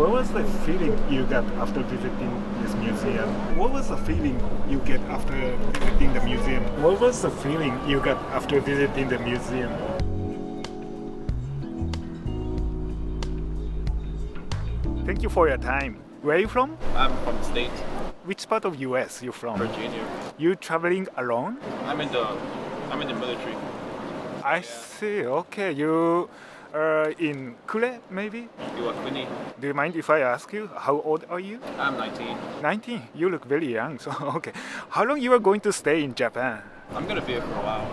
What was the feeling you got after visiting this museum? What was the feeling you get after visiting the museum? What was the feeling you got after visiting the museum? Thank you for your time. Where are you from? I'm from the States, Which part of US you from? Virginia. You traveling alone? I'm in the military. I see. Okay, you are in Kure, maybe? Iwakuni. Do you mind if I ask you how old are you? I'm 19. 19. You look very young. So okay. How long you are going to stay in Japan? I'm gonna be here for a while.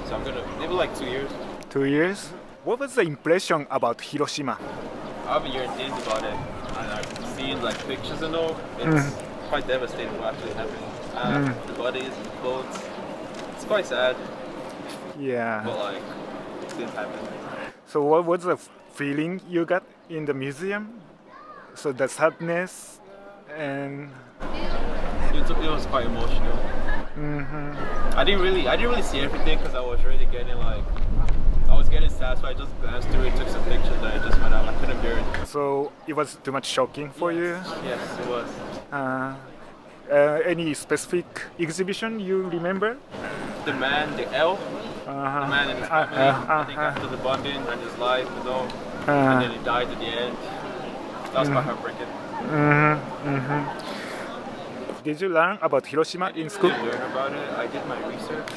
So maybe like 2 years. 2 years. What was the impression about Hiroshima? I've been hearing things about it, and I've seen like pictures and all. It's quite devastating what actually happened. The bodies, the clothes. It's quite sad, Yeah. but like it didn't happen. So what was the feeling you got in the museum? So the sadness and It was quite emotional. I didn't really see everything because I was getting sad, so I just glanced through it, took some pictures, and I just went out. I couldn't bear it. so it was too much shocking for you. Yes, it was. Any specific exhibition you remember? The man, the elf, the man and his family. I think after the bombing and his life, and then he died at the end. That was quite heartbreaking. Did you learn about Hiroshima in I school? didn't learn about it. I did my research.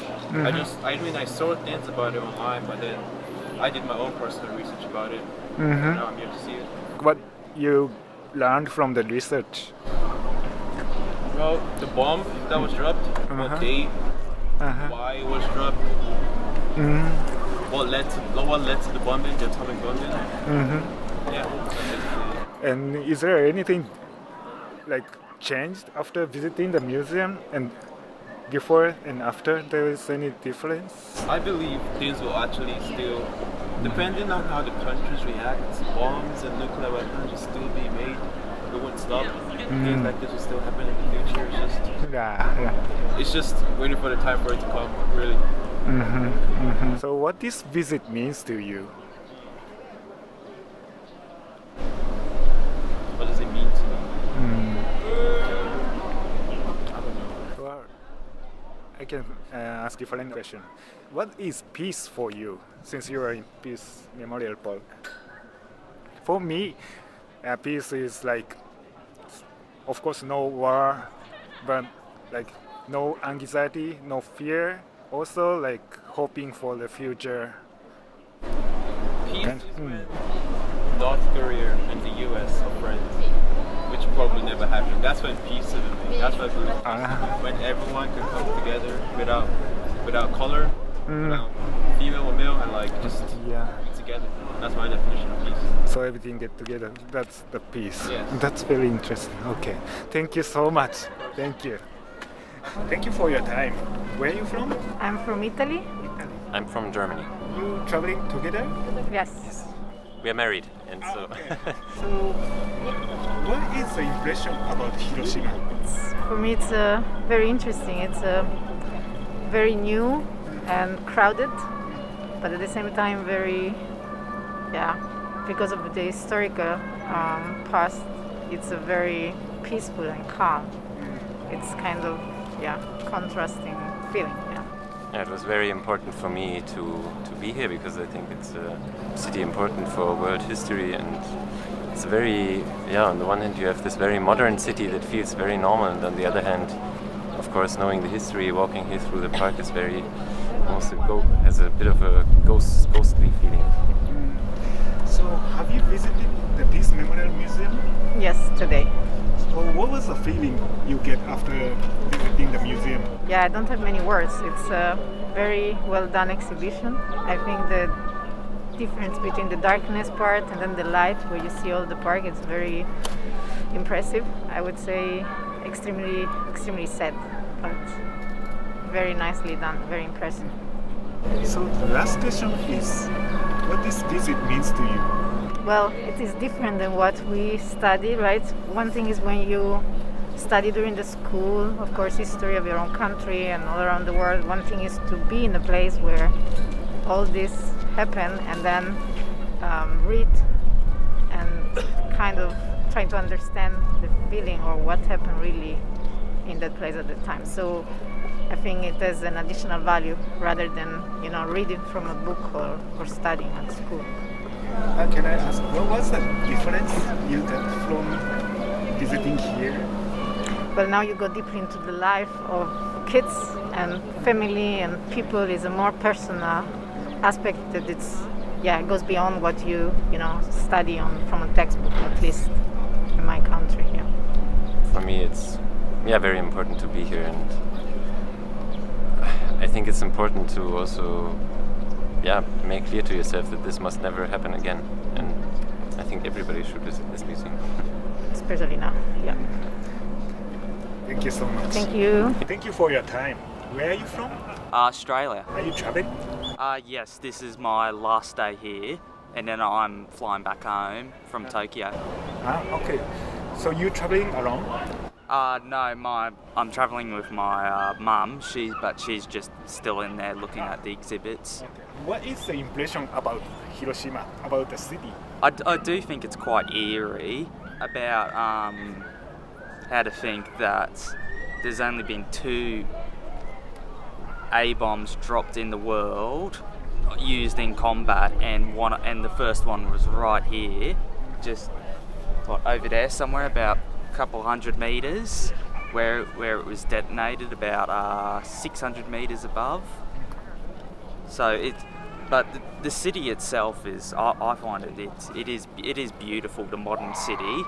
I saw things about it online, but then I did my own personal research about it. Now I'm here to see it. What you learned from the research? Well, the bomb that was dropped, what date, why it was dropped, what led to the bombing, the atomic bombing. Yeah, that's basically it. And is there anything like changed after visiting the museum and before and after? There is any difference? I believe things will actually still, depending on how the countries react, bombs and nuclear weapons will still be made. It won't stop. Things like this will still happen in the future. It's just waiting for the time for it to come, really. So what this visit means to you? What does it mean to me? I don't know. Well, I can ask different question. What is peace for you, since you are in Peace Memorial Park? For me, peace is like, of course, no war, but like no anxiety, no fear. Also, like hoping for the future. Peace is when North Korea and the US are friends, which probably never happened. That's when peace is a thing. That's what I believe. When everyone can come together without color, without female or male, and like just be together. That's my definition of peace. So everything get together. That's the peace. Yes. That's very interesting. Okay. Thank you so much. Thank you. Thank you for your time. Where are you from? I'm from Italy. I'm from Germany. You traveling together? Yes. We are married, and so Okay. So, what is the impression about Hiroshima? For me, it's very interesting. It's very new and crowded, but at the same time, because of the historical past, it's a very peaceful and calm. It's kind of contrasting feeling. yeah, it was very important for me to be here because I think it's a city important for world history, and it's very on the one hand you have this very modern city that feels very normal, and on the other hand, of course, knowing the history, walking here through the park is very has a bit of a ghostly feeling. So, have you visited the Peace Memorial Museum? Yes, today. So, what was the feeling you get after visiting the museum? Yeah, I don't have many words. It's a very well done exhibition. I think the difference between the darkness part and then the light where you see all the park is very impressive. I would say extremely sad, but very nicely done, very impressive. So the last question is, what this visit means to you? Well, it is different than what we study, right? One thing is when you study during the school, of course, history of your own country and all around the world. One thing is to be in a place where all this happened and then read and kind of trying to understand the feeling or what happened really in that place at the time. So I think it has an additional value rather than reading from a book or studying at school. Can I ask, what was the difference you got from visiting here? Well, now you go deeply into the life of kids and family and people. Is a more personal aspect that it goes beyond what you study from a textbook, at least in my country. Yeah. For me, it's very important to be here, and I think it's important to also make clear to yourself that this must never happen again, and I think everybody should visit this museum. Especially now. Yeah. Thank you so much. Thank you. Thank you for your time. Where are you from? Australia. Are you traveling? Yes, this is my last day here, and then I'm flying back home from Tokyo. Okay. So you traveling alone? No, I'm travelling with my mum. She's just still in there looking at the exhibits. Okay. What is the impression about Hiroshima, about the city? I do think it's quite eerie about how to think that there's only been 2 A-bombs dropped in the world used in combat, and the first one was right here, just over there somewhere, about a couple hundred meters, where it was detonated about 600 meters above. But the city itself is, I find it is beautiful, the modern city,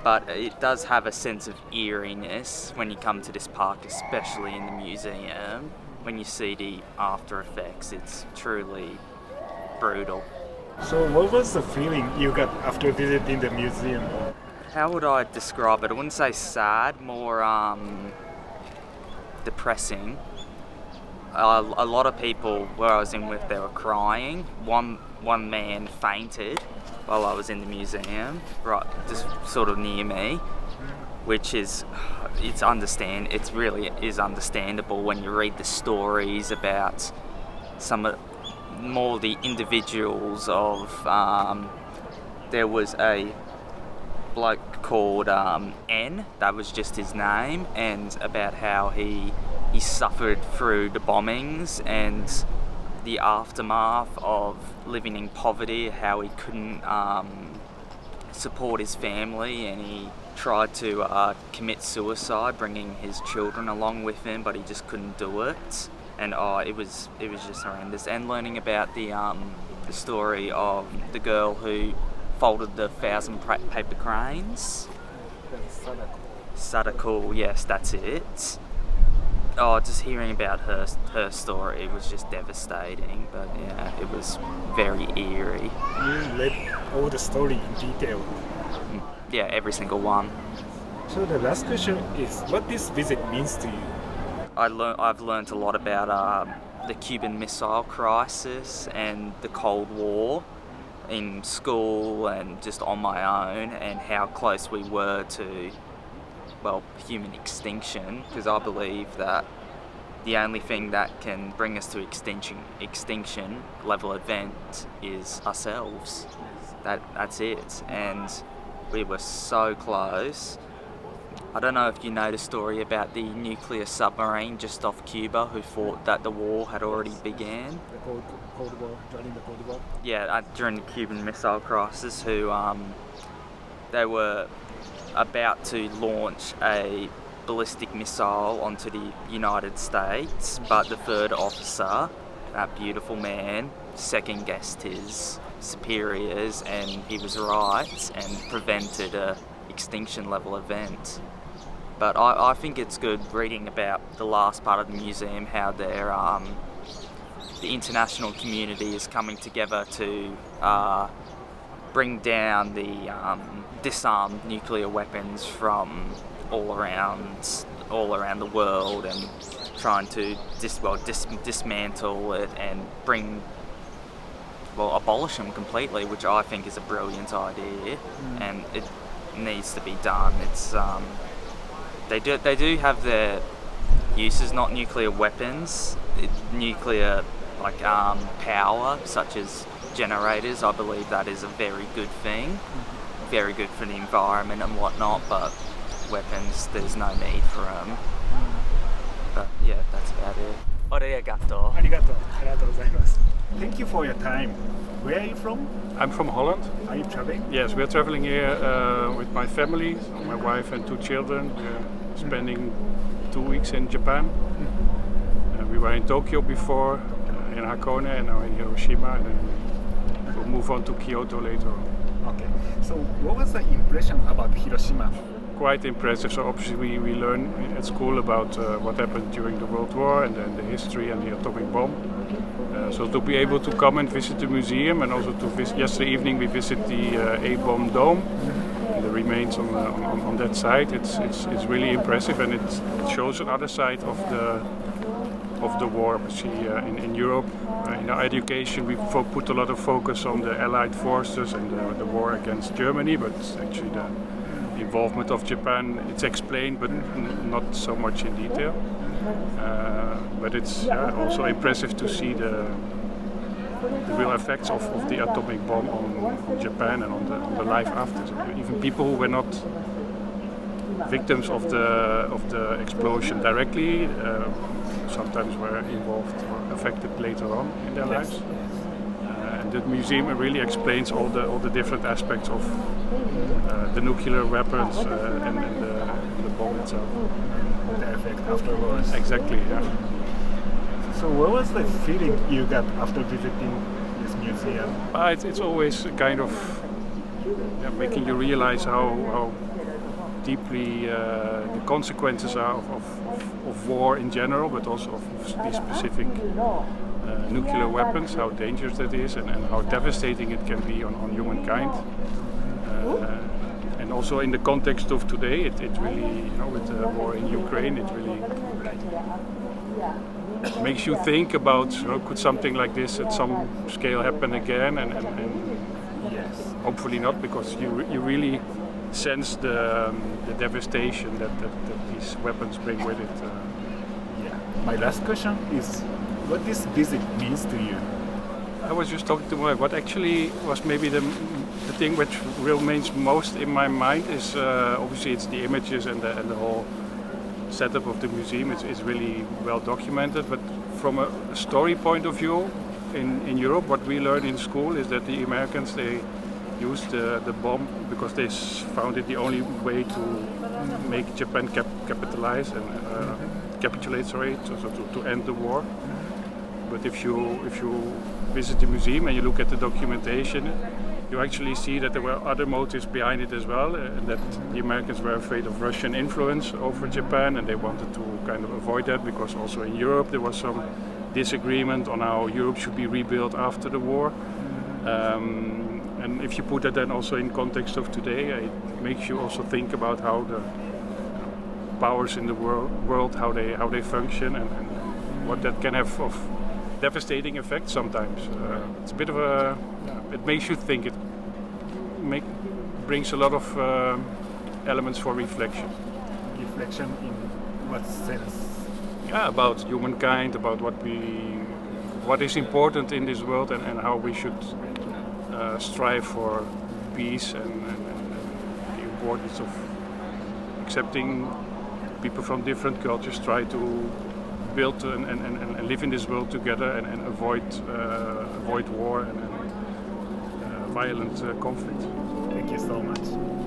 but it does have a sense of eeriness when you come to this park, especially in the museum. When you see the after effects, it's truly brutal. So what was the feeling you got after visiting the museum? How would I describe it? I wouldn't say sad, more depressing. A lot of people where I was in with, they were crying. One man fainted while I was in the museum, right, just sort of near me, which is, it really is understandable when you read the stories about some of more the individuals of, there was a bloke called N, that was just his name, and about how he suffered through the bombings and the aftermath of living in poverty, how he couldn't support his family, and he tried to commit suicide, bringing his children along with him, but he just couldn't do it. And it was just horrendous. And learning about the story of the girl who folded the 1,000 paper cranes. Sadako, yes, that's it. Just hearing about her story was just devastating, but yeah, it was very eerie. You read all the story in detail. Yeah, every single one. So the last question is, what this visit means to you? I've learned a lot about the Cuban Missile Crisis and the Cold War in school and just on my own, and how close we were to, well, human extinction, because I believe that the only thing that can bring us to extinction level event is ourselves. That's it, and we were so close. I don't know if you know the story about the nuclear submarine just off Cuba who thought that the war had already began. The Cold War, during the Cold War? Yeah, during the Cuban Missile Crisis, who they were about to launch a ballistic missile onto the United States, but the third officer, that beautiful man, second-guessed his superiors, and he was right and prevented a extinction level event. But I think it's good reading about the last part of the museum, how they're, the international community is coming together to bring down the disarmed nuclear weapons from all around the world, and trying to dismantle it and abolish them completely, which I think is a brilliant idea, and it needs to be done. It's they do have their uses, not nuclear weapons, nuclear power, such as generators. I believe that is a very good thing, very good for the environment and whatnot, but weapons, there's no need for them. But yeah, that's about it. Arigato. ありがとうございます。Thank you for your time. Where are you from? I'm from Holland. Are you traveling? Yes, we're traveling here with my family, my wife and 2 children. We're spending 2 weeks in Japan. We were in Tokyo before, in Hakone, and now in Hiroshima, and then we'll move on to Kyoto later on. Okay. So what was the impression about Hiroshima? Quite impressive. So obviously we learn at school about what happened during the World War and then the history and the atomic bomb. So to be able to come and visit the museum, and also to visit, yesterday evening we visit the A-bomb dome, and the remains on that site. It's really impressive, and it shows another side of the war. Obviously in Europe, in our education we put a lot of focus on the Allied forces and the war against Germany, but actually the involvement of Japan, it's explained, but not so much in detail. But it's also impressive to see the real effects of the atomic bomb on Japan and on the life after. So even people who were not victims of the explosion directly, sometimes were involved or affected later on in their lives. And the museum really explains all the different aspects of the nuclear weapons and the bomb itself. The effect afterwards. Exactly, yeah. So what was the feeling you got after visiting this museum? It's always kind of making you realize how deeply the consequences are of war in general, but also of these specific nuclear weapons, how dangerous that is, and how devastating it can be on humankind. And also in the context of today, it really, with the war in Ukraine, it really makes you think about, could something like this at some scale happen again, and Yes. hopefully not, because you really sense the devastation that these weapons bring with it. Yeah. My last question is, what this visit means to you? I was just talking to my wife. What actually was maybe the thing which remains most in my mind is obviously it's the images and the whole setup of the museum. It's really well documented, but from a story point of view, in Europe, what we learn in school is that the Americans, they used the bomb because they found it the only way to make Japan capitulate, to end the war. But if you visit the museum and you look at the documentation, you actually see that there were other motives behind it as well, and that the Americans were afraid of Russian influence over Japan, and they wanted to kind of avoid that, because also in Europe there was some disagreement on how Europe should be rebuilt after the war. And if you put that then also in context of today, it makes you also think about how the powers in the world how they function, and what that can have of devastating effects sometimes. It's a bit of it makes you think. It brings a lot of elements for reflection. Reflection in what sense? Yeah, about humankind, about what is important in this world, and how we should strive for peace, and the importance of accepting people from different cultures, try to build and live in this world together, and avoid war and violent conflict. Thank you so much.